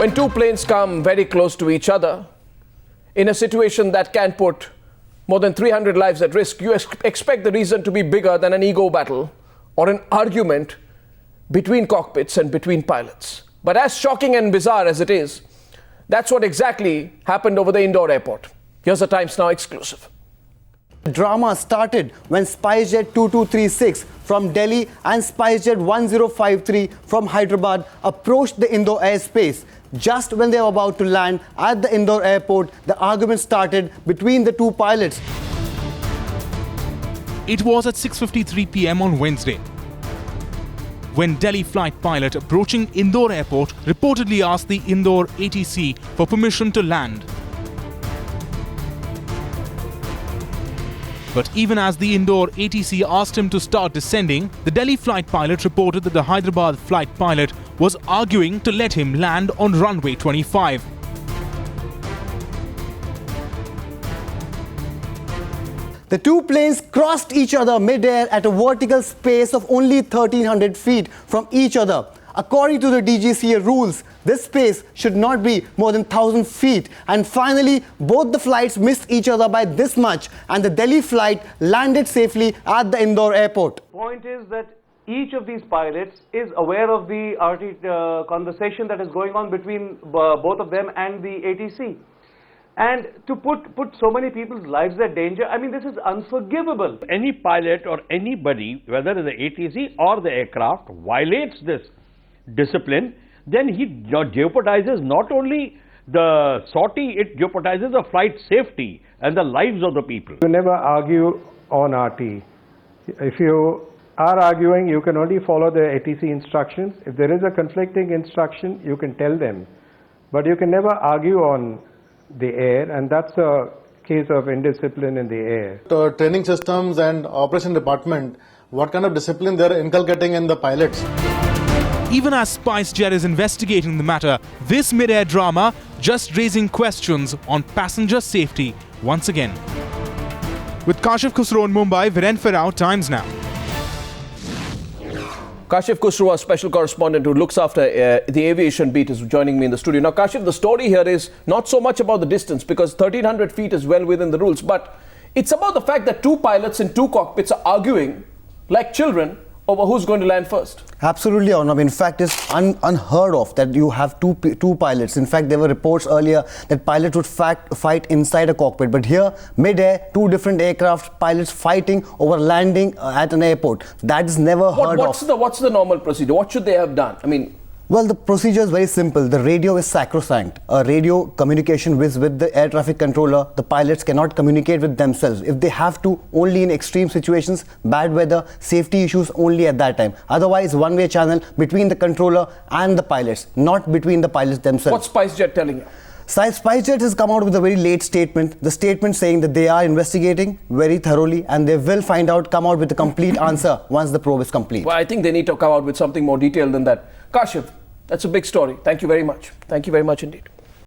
When two planes come very close to each other, in a situation that can put more than 300 lives at risk, you expect the reason to be bigger than an ego battle or an argument between cockpits and between pilots. But as shocking and bizarre as it is, that's what exactly happened over the Indore airport. Here's a Times Now exclusive. The drama started when SpiceJet 2236 from Delhi and SpiceJet 1053 from Hyderabad approached the Indore airspace. Just when they were about to land at the Indore airport, the argument started between the two pilots. It was at 6:53 p.m. on Wednesday, when Delhi flight pilot approaching Indore airport reportedly asked the Indore ATC for permission to land. But even as the Indore ATC asked him to start descending, the Delhi flight pilot reported that the Hyderabad flight pilot was arguing to let him land on runway 25. The two planes crossed each other mid-air at a vertical space of only 1,300 feet from each other. According to the DGCA rules, this space should not be more than 1,000 feet. And finally, both the flights missed each other by this much, and the Delhi flight landed safely at the Indore airport. Point is that each of these pilots is aware of the conversation that is going on between both of them and the ATC. And to put so many people's lives at danger, I mean, this is unforgivable. Any pilot or anybody, whether the ATC or the aircraft, violates this discipline, then he jeopardizes not only the sortie, it jeopardizes the flight safety and the lives of the people. You never argue on RT. If you are arguing, you can only follow the ATC instructions. If there is a conflicting instruction, you can tell them. But you can never argue on the air, and that's a case of indiscipline in the air. The training systems and operation department, what kind of discipline they're inculcating in the pilots? Even as SpiceJet is investigating the matter, this mid-air drama just raising questions on passenger safety once again. With Kashif Khusro in Mumbai, Viren Ferrao, Times Now. Kashif Khusro, our special correspondent who looks after the aviation beat, is joining me in the studio. Now, Kashif, the story here is not so much about the distance, because 1,300 feet is well within the rules, but it's about the fact that two pilots in two cockpits are arguing like children over who's going to land first. Absolutely, Arnab. In fact, it's unheard of that you have two pilots. In fact, there were reports earlier that pilots would fight inside a cockpit. But here, mid-air, two different aircraft pilots fighting over landing at an airport. That is never heard of. What's the normal procedure? What should they have done? I mean, well, the procedure is very simple. The radio is sacrosanct. A radio communication with the air traffic controller. The pilots cannot communicate with themselves. If they have to, only in extreme situations, bad weather, safety issues, only at that time. Otherwise, one-way channel between the controller and the pilots, not between the pilots themselves. What's SpiceJet telling you? SpiceJet has come out with a very late statement. The statement saying that they are investigating very thoroughly and they will come out with a complete answer once the probe is complete. Well, I think they need to come out with something more detailed than that. Kashif, that's a big story. Thank you very much. Thank you very much indeed.